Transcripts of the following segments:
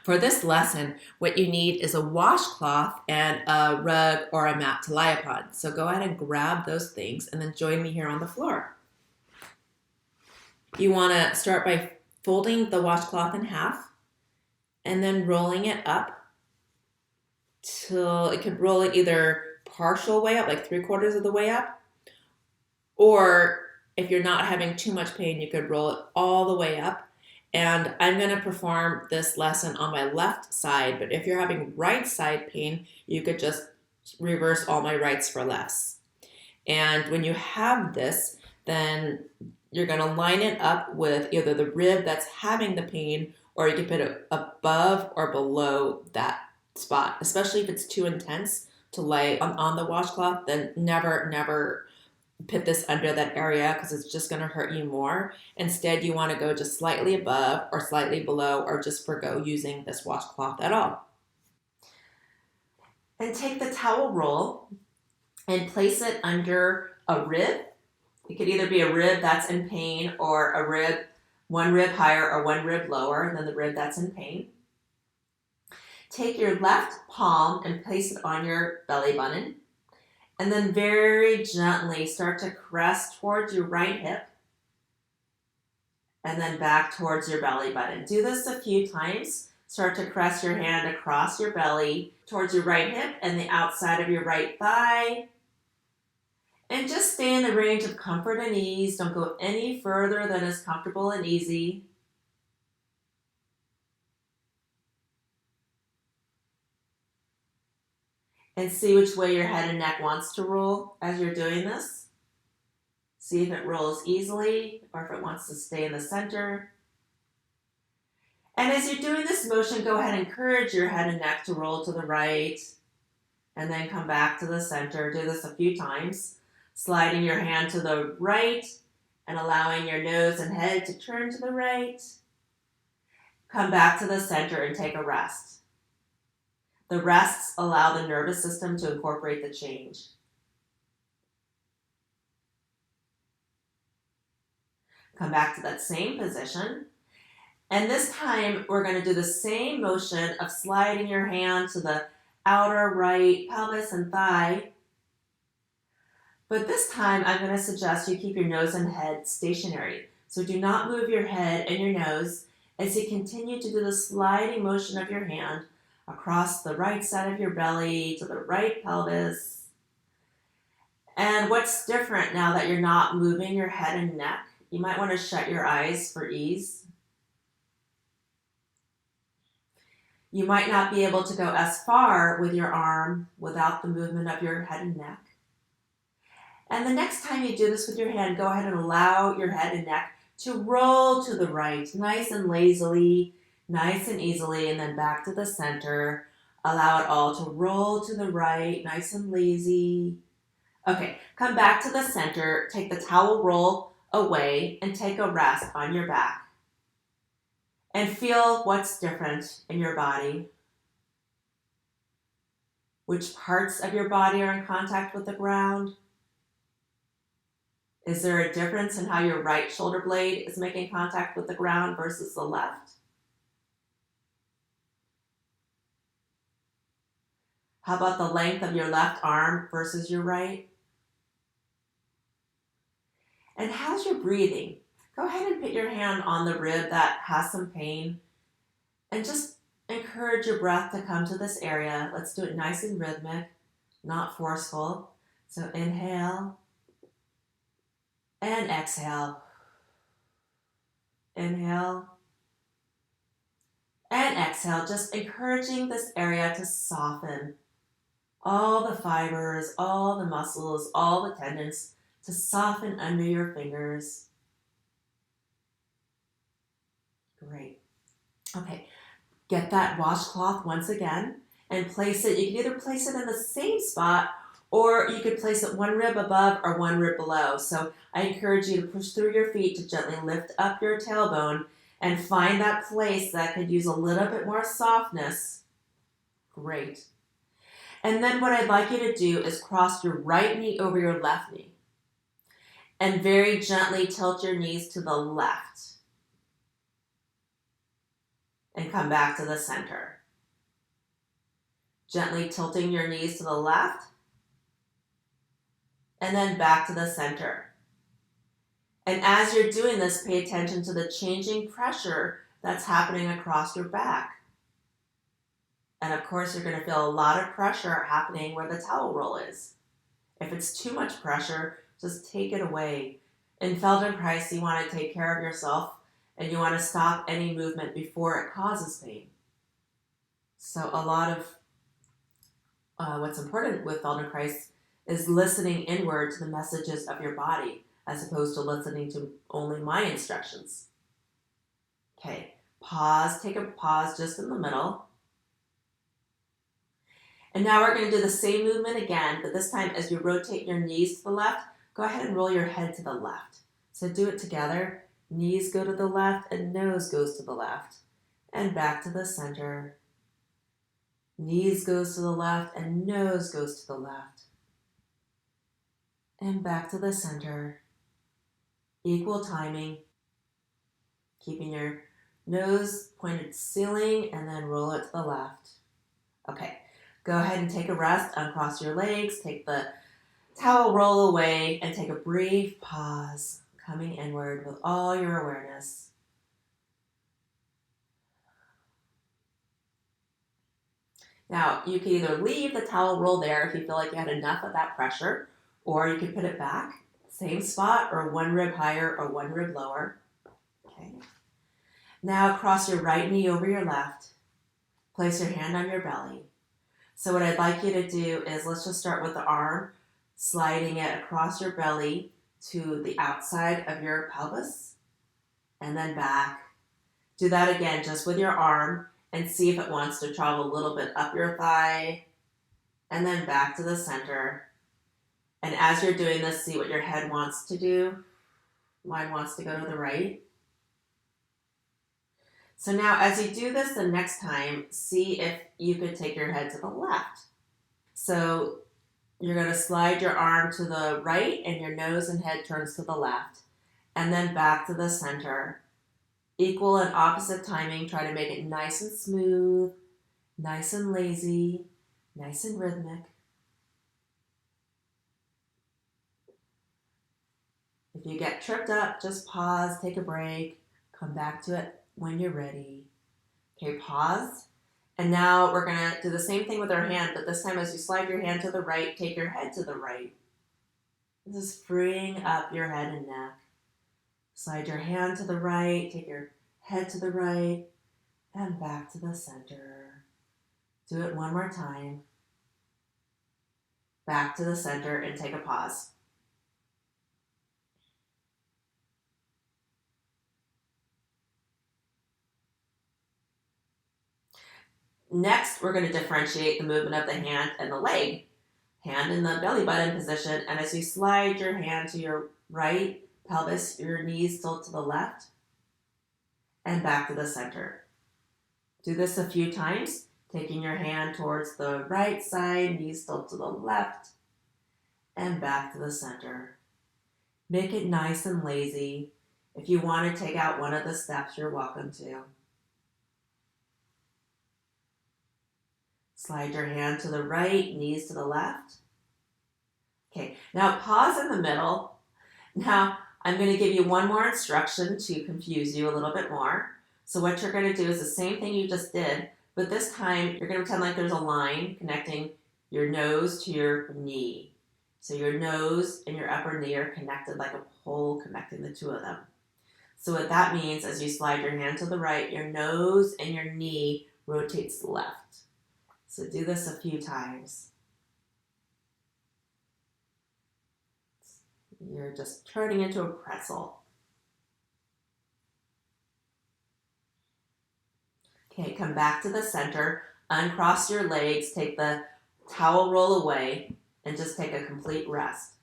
For this lesson, what you need is a washcloth and a rug or a mat to lie upon. So go ahead and grab those things and then join me here on the floor. You want to start by folding the washcloth in half and then rolling it up till it can roll it either partial way up, like 3/4 of the way up, or if you're not having too much pain, you could roll it all the way up. And I'm going to perform this lesson on my left side, but if you're having right side pain, you could just reverse all my rights for lefts. And when you have this, then you're going to line it up with either the rib that's having the pain, or you can put it above or below that spot, especially if it's too intense to lay on the washcloth. Then never put this under that area because it's just going to hurt you more. Instead, you want to go just slightly above or slightly below, or just forgo using this washcloth at all. And take the towel roll and place it under a rib. It could either be a rib that's in pain, or a rib, one rib higher or one rib lower than the rib that's in pain. Take your left palm and place it on your belly button. And then very gently start to press towards your right hip and then back towards your belly button. Do this a few times. Start to press your hand across your belly towards your right hip and the outside of your right thigh. And just stay in the range of comfort and ease. Don't go any further than is comfortable and easy. And see which way your head and neck wants to roll as you're doing this. See if it rolls easily or if it wants to stay in the center. And as you're doing this motion, go ahead and encourage your head and neck to roll to the right and then come back to the center. Do this a few times, sliding your hand to the right and allowing your nose and head to turn to the right. Come back to the center and take a rest. The rests allow the nervous system to incorporate the change. Come back to that same position. And this time, we're going to do the same motion of sliding your hand to the outer right pelvis and thigh. But this time, I'm going to suggest you keep your nose and head stationary. So do not move your head and your nose as you continue to do the sliding motion of your hand across the right side of your belly to the right pelvis. And what's different now that you're not moving your head and neck? You might want to shut your eyes for ease. You might not be able to go as far with your arm without the movement of your head and neck. And the next time you do this with your hand, go ahead and allow your head and neck to roll to the right, nice and lazily, nice and easily, and then back to the center. Allow it all to roll to the right, nice and lazy. Okay, come back to the center, take the towel roll away, and take a rest on your back. And feel what's different in your body. Which parts of your body are in contact with the ground? Is there a difference in how your right shoulder blade is making contact with the ground versus the left? How about the length of your left arm versus your right? And how's your breathing? Go ahead and put your hand on the rib that has some pain and just encourage your breath to come to this area. Let's do it nice and rhythmic, not forceful. So inhale and exhale. Inhale and exhale, just encouraging this area to soften. All the fibers, all the muscles, all the tendons to soften under your fingers. Great. Okay, get that washcloth once again and place it. You can either place it in the same spot or you could place it one rib above or one rib below. So I encourage you to push through your feet to gently lift up your tailbone and find that place that could use a little bit more softness. Great. And then what I'd like you to do is cross your right knee over your left knee and very gently tilt your knees to the left. and come back to the center. Gently tilting your knees to the left and then back to the center. And as you're doing this, pay attention to the changing pressure that's happening across your back. And of course, you're going to feel a lot of pressure happening where the towel roll is. If it's too much pressure, just take it away. In Feldenkrais, you want to take care of yourself and you want to stop any movement before it causes pain. So a lot of what's important with Feldenkrais is listening inward to the messages of your body as opposed to listening to only my instructions. Okay, pause, take a pause just in the middle. And now we're going to do the same movement again, but this time as you rotate your knees to the left, go ahead and roll your head to the left. So do it together. Knees go to the left and nose goes to the left. And back to the center. Knees goes to the left and nose goes to the left. And back to the center. Equal timing. Keeping your nose pointed to the ceiling and then roll it to the left. Okay. Go ahead and take a rest, uncross your legs, take the towel roll away, and take a brief pause, coming inward with all your awareness. Now, you can either leave the towel roll there if you feel like you had enough of that pressure, or you can put it back, same spot, or one rib higher or one rib lower. Okay. Now, cross your right knee over your left. Place your hand on your belly. So what I'd like you to do is, let's just start with the arm, sliding it across your belly to the outside of your pelvis, and then back. Do that again just with your arm and see if it wants to travel a little bit up your thigh, and then back to the center. And as you're doing this, see what your head wants to do. Mine wants to go to the right. So now as you do this the next time, see if you could take your head to the left. So you're going to slide your arm to the right and your nose and head turns to the left. And then back to the center. Equal and opposite timing. Try to make it nice and smooth, nice and lazy, nice and rhythmic. If you get tripped up, just pause, take a break, come back to it when you're ready. Okay, pause. And now we're going to do the same thing with our hand, but this time as you slide your hand to the right, take your head to the right. This is freeing up your head and neck. Slide your hand to the right, take your head to the right, and back to the center. Do it one more time. Back to the center and take a pause. Next, we're going to differentiate the movement of the hand and the leg. Hand in the belly button position, and as you slide your hand to your right pelvis, your knees tilt to the left, and back to the center. Do this a few times, taking your hand towards the right side, knees tilt to the left, and back to the center. Make it nice and lazy. If you want to take out one of the steps, you're welcome to. Slide your hand to the right, knees to the left. Okay, now pause in the middle. Now, I'm going to give you one more instruction to confuse you a little bit more. So what you're going to do is the same thing you just did, but this time you're going to pretend like there's a line connecting your nose to your knee. So your nose and your upper knee are connected like a pole connecting the two of them. So what that means, as you slide your hand to the right, your nose and your knee rotates left. So do this a few times. You're just turning into a pretzel. Okay, come back to the center, uncross your legs, take the towel roll away, and just take a complete rest.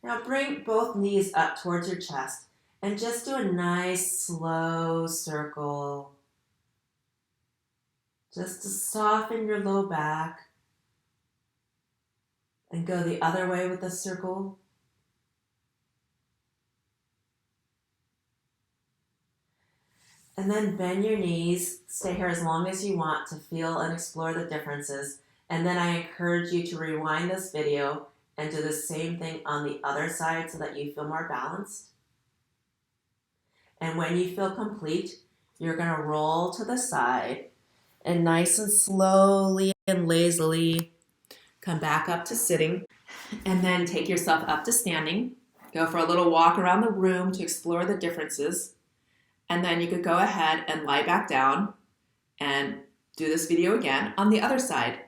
Now bring both knees up towards your chest and just do a nice slow circle. Just to soften your low back. And go the other way with the circle. And then bend your knees. Stay here as long as you want to feel and explore the differences. And then I encourage you to rewind this video and do the same thing on the other side so that you feel more balanced. And when you feel complete, you're going to roll to the side and nice and slowly and lazily come back up to sitting. And then take yourself up to standing. Go for a little walk around the room to explore the differences. And then you could go ahead and lie back down and do this video again on the other side.